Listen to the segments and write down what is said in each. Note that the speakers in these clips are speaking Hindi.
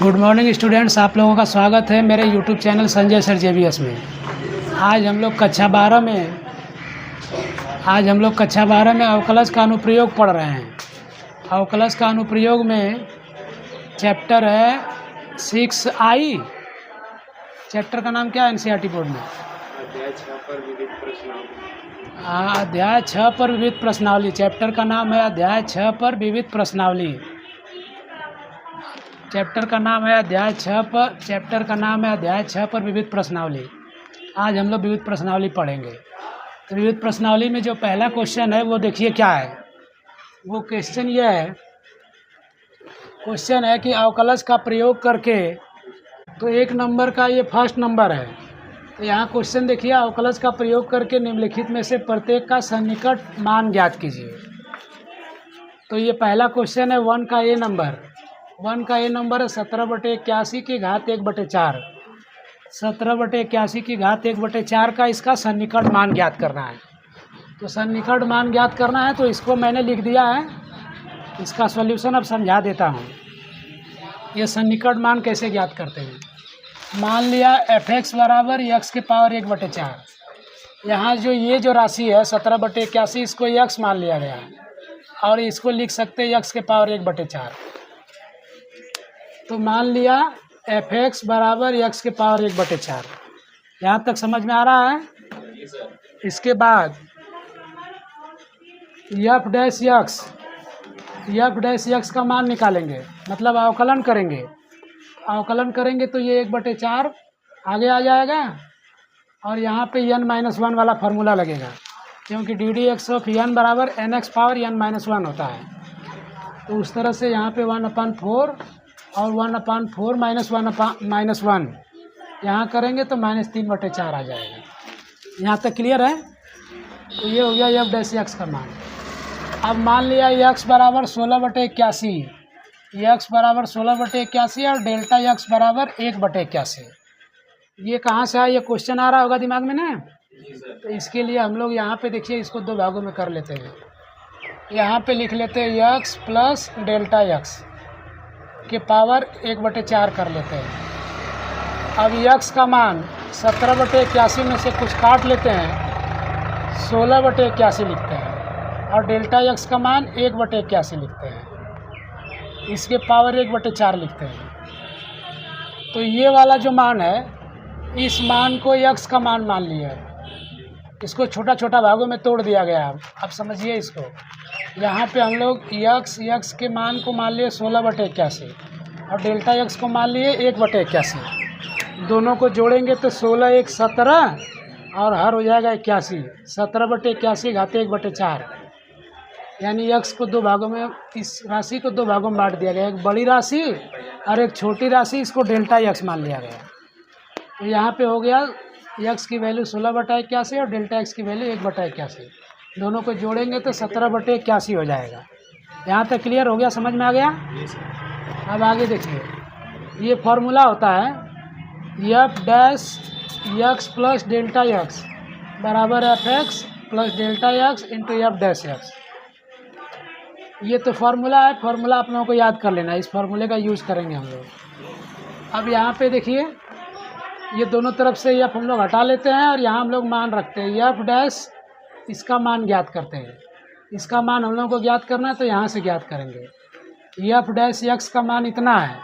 गुड मॉर्निंग स्टूडेंट्स, आप लोगों का स्वागत है मेरे YouTube channel Sanjay sir JBS में। आज हम लोग कक्षा 12 में अवकलज का अनुप्रयोग पढ़ रहे हैं। अवकलज का अनुप्रयोग में चैप्टर है 6I। चैप्टर का नाम क्या है एनसीईआरटी बोर्ड में? अध्याय 6 पर विविध प्रश्नावली। चैप्टर का नाम है अध्याय 6 पर विविध प्रश्नावली। चैप्टर का नाम है अध्याय 6 पर विविध प्रश्नावली। आज हम लोग विविध प्रश्नावली पढ़ेंगे। तो विविध प्रश्नावली में जो पहला क्वेश्चन है वो देखिए क्या है। वो क्वेश्चन ये है कि अवकलज का प्रयोग करके, तो एक नंबर का ये फर्स्ट नंबर है। तो यहाँ क्वेश्चन देखिए, अवकलज का प्रयोग करके निम्नलिखित में से प्रत्येक का सन्निकट मान ज्ञात कीजिए। तो ये पहला क्वेश्चन है 1 का ए नंबर। 1 का ए नंबर है 17/81 की घात 1/4। 17/81 की घात 1/4 का इसका सन्निकट मान ज्ञात करना है। तो सन्निकट मान ज्ञात करना है तो इसको मैंने लिख दिया है। इसका सॉल्यूशन अब समझा देता हूँ। ये सन्निकट मान कैसे ज्ञात करते हैं। मान लिया f(x) बराबर x के पावर 1/4। यहाँ जो राशि है 17/81, इसको x मान लिया गया है और इसको लिख सकते हैं x के पावर 1/4। तो मान लिया f(x) बराबर x के पावर 1/4। यहाँ तक समझ में आ रहा है। इसके बाद f'(x) का मान निकालेंगे, मतलब अवकलन करेंगे। अवकलन करेंगे तो ये 1/4 आगे आ जाएगा और यहाँ पे n-1 वाला फार्मूला लगेगा, क्योंकि ddx ऑफ n बराबर nx पावर n-1 होता है। तो उस तरह से यहाँ पे 1/4 और 1/4 -1 यहाँ करेंगे तो -3/4 आ जाएगा। यहाँ तक क्लियर है। तो ये हो गया f'(x) का मान। अब मान लिया x बराबर 16/81, x बराबर 16/81 और डेल्टा x बराबर 1/81। ये कहाँ से आया, ये क्वेश्चन आ रहा होगा दिमाग में ना। तो इसके लिए हम लोग यहाँ पे देखिए, इसको दो भागों में कर लेते हैं। यहाँ पे लिख लेते हैं x प्लस डेल्टा x के पावर 1/4 कर लेते हैं। अब x का मान 17/81 में से कुछ काट लेते हैं, 16/81 लिखते हैं और डेल्टा x का मान 1/81 लिखते हैं। इसके पावर 1/4 लिखते हैं। तो ये वाला जो मान है, इस मान को x का मान लिया है। इसको छोटा छोटा भागों में तोड़ दिया गया। अब समझिए इसको। यहाँ पे हम लोग x के मान को मान लिए 16/81 और डेल्टा x को मान लिए 1/81। दोनों को जोड़ेंगे तो 16 × 1 = 17 और हर हो जाएगा 81। 17/81 घात 1/4, यानी x को दो भागों में, इस राशि को दो भागों में बांट दिया गया। एक बड़ी राशि और एक छोटी राशि, इसको डेल्टा x मान लिया गया। तो यहाँ पे हो गया x की वैल्यू 16/81 और डेल्टा x की वैल्यू 1/81। दोनों को जोड़ेंगे तो 17/81 हो जाएगा। यहाँ तक क्लियर हो गया, समझ में आ गया। अब आगे देखिए, ये फॉर्मूला होता है f'(x) प्लस डेल्टा x बराबर f(x) plus delta x into f'(x). ये तो फार्मूला है। फार्मूला आप लोगों को याद कर लेना है। इस फार्मूले का यूज़ करेंगे हम लोग। अब यहाँ पे देखिए, ये दोनों तरफ से f हम लोग हटा लेते हैं और यहाँ हम लोग मान रखते हैं f', इसका मान ज्ञात करते हैं। इसका मान हम लोगों को ज्ञात करना है तो यहाँ से ज्ञात करेंगे। f'(x) का मान इतना है,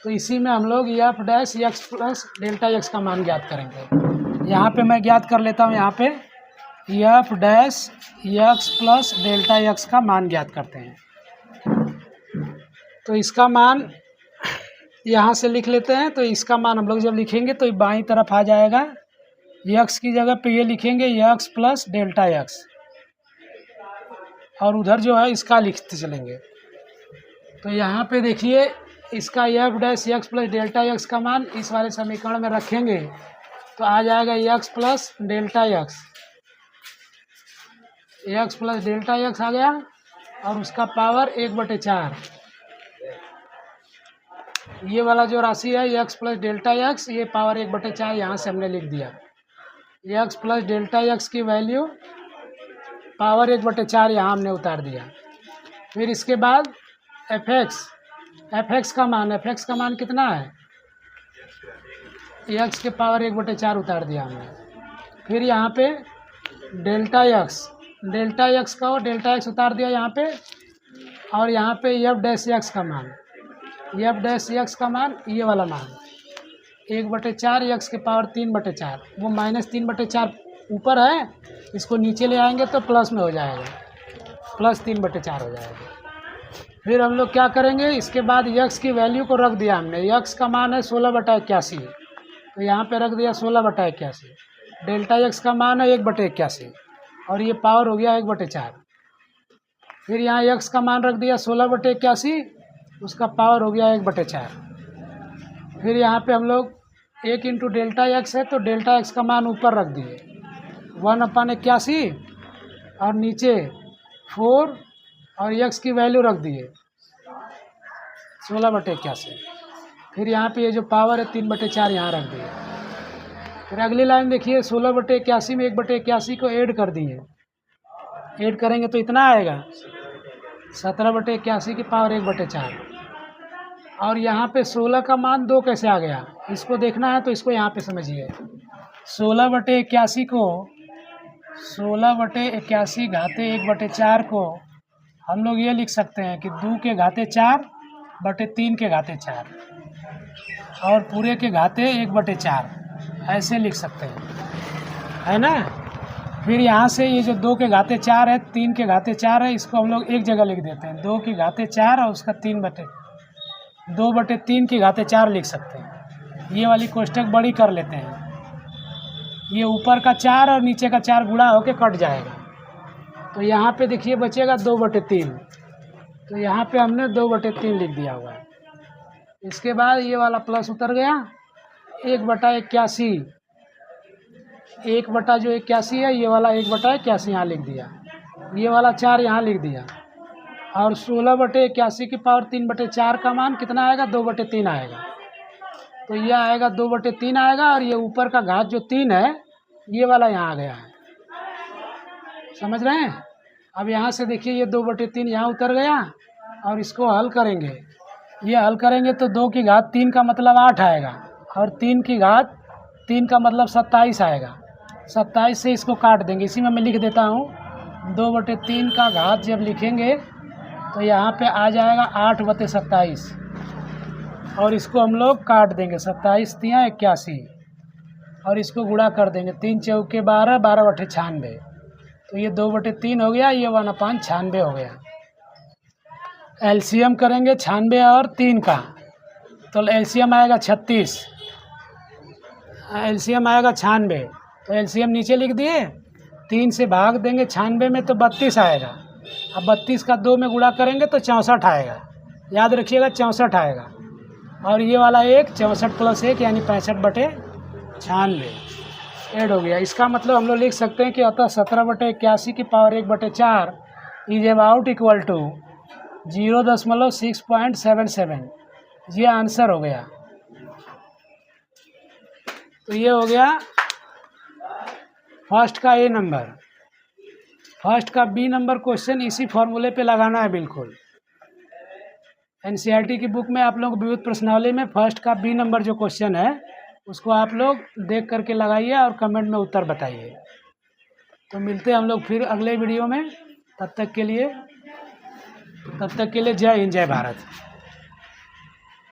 तो इसी में हम लोग f'(x) प्लस डेल्टा x का मान ज्ञात करेंगे। यहाँ पे मैं ज्ञात कर लेता हूँ। यहाँ पे f'(x) प्लस डेल्टा x का मान ज्ञात करते हैं। तो इसका मान यहाँ से लिख लेते हैं। तो इसका मान हम लोग जब लिखेंगे तो बाईं तरफ आ जाएगा। x की जगह पे ये लिखेंगे x प्लस डेल्टा x, और उधर जो है इसका लिखते चलेंगे। तो यहाँ पे देखिए, इसका f'(x) प्लस डेल्टा x का मान इस वाले समीकरण में रखेंगे तो आ जाएगा x plus delta x। x plus delta x आ गया और उसका पावर 1/4। ये वाला जो राशि है x प्लस डेल्टा x, ये पावर 1/4 यहाँ से हमने लिख दिया। x प्लस डेल्टा x की वैल्यू पावर 1/4 यहाँ हमने उतार दिया। फिर इसके बाद f(x) fx का मान कितना है, x के पावर 1/4 उतार दिया हमने। फिर यहाँ पे डेल्टा एक्स का डेल्टा एक्स उतार दिया यहाँ पे, और यहाँ पे एफ डैश एक्स का मान ये वाला मान 1/4 एक्स के पावर 3/4, वो -3/4 ऊपर है, इसको नीचे ले आएंगे तो प्लस में हो जाएगा, +3/4 हो जाएगा। फिर हम लोग क्या करेंगे, इसके बाद यक्स की वैल्यू को रख दिया हमने। यक्स का मान है 16/81, तो यहाँ पे रख दिया 16/81। डेल्टा एक्स का मान है 1/81 और ये पावर हो गया 1/4। फिर यहाँ यक्स का मान रख दिया 16/81, उसका पावर हो गया 1/4। फिर यहाँ पे हम लोग 1 इंटू डेल्टा एक्स है, तो डेल्टा एक्स का मान ऊपर रख दिए 1/81 और नीचे 4 और यक्स की वैल्यू रख दिए 16/81। फिर यहाँ पे ये जो पावर है 3/4 यहाँ रख दिए। फिर अगली लाइन देखिए, 16/81 में 1/81 को ऐड कर दिए, ऐड करेंगे तो इतना आएगा 17/81 की पावर 1/4। और यहाँ पे 16 का मान 2 कैसे आ गया, इसको देखना है तो इसको यहाँ पे समझिए। 16/81 को 16/81 घाते 1/4 को हम लोग ये लिख सकते हैं कि 2 के घाते 4/3 के घाते 4 और पूरे के घाते 1/4, ऐसे लिख सकते हैं, है ना। फिर यहाँ से ये जो 2 के घाते 4 है, 3 के घाते 4 है, इसको हम लोग एक जगह लिख देते हैं, 2 के घाते 4 और उसका 2/3 की घाते 4 लिख सकते हैं। ये वाली कोष्टक बड़ी कर लेते हैं, ये ऊपर का 4 और नीचे का 4 गुणा होके कट जाएगा, तो यहाँ पे देखिए बचेगा 2/3, तो यहाँ पे हमने 2/3 लिख दिया हुआ है। इसके बाद ये वाला प्लस उतर गया, 1/81, 1/81 है, ये वाला 1/81 यहाँ लिख दिया, ये वाला 4 यहाँ लिख दिया, और 16/81 की पावर 3/4 का मान कितना आएगा, 2/3 आएगा, तो ये आएगा 2/3 आएगा, और ये ऊपर का घात जो 3 है ये वाला यहाँ आ गया है, समझ रहे हैं। अब यहाँ से देखिए ये 2/3 यहाँ उतर गया, और इसको हल करेंगे, ये हल करेंगे तो 2 की घात 3 का मतलब 8 आएगा, और 3 की घात 3 का मतलब 27 आएगा। 27 से इसको काट देंगे, इसी में मैं लिख देता हूँ, 2/3 का घात जब लिखेंगे तो यहाँ पे आ जाएगा 8/27, और इसको हम लोग काट देंगे, 27 तिया 81, और इसको गुणा कर देंगे, 3 चौके 12, 12/96, तो ये 2/3 हो गया, ये 1/96 हो गया। एलसीएम करेंगे 96 और 3 का, तो एलसीएम आएगा 36, एलसीएम आएगा 96, तो एलसीएम नीचे लिख दिए, 3 से भाग देंगे 96 में तो 32 आएगा। अब 32 का 2 में गुणा करेंगे तो 64 आएगा, याद रखिएगा 64 आएगा, और ये वाला एक 64 + 1 यानी 65/96 ऐड हो गया। इसका मतलब हम लोग लिख सकते हैं कि अतः 17/81 की power 1/4 is about equal to 0.677, ये आंसर हो गया। तो ये हो गया फर्स्ट का ए नंबर। फर्स्ट का बी नंबर क्वेश्चन इसी फॉर्मूले पे लगाना है बिल्कुल। एनसीईआरटी की बुक में आप लोग विविध प्रश्नावली में फर्स्ट का बी नंबर जो क्वेश्चन है उसको आप लोग देख करके लगाइए और कमेंट में उत्तर बताइए। तो मिलते हैं हम लोग फिर अगले वीडियो में, तब तक के लिए जय हिंद, जय भारत।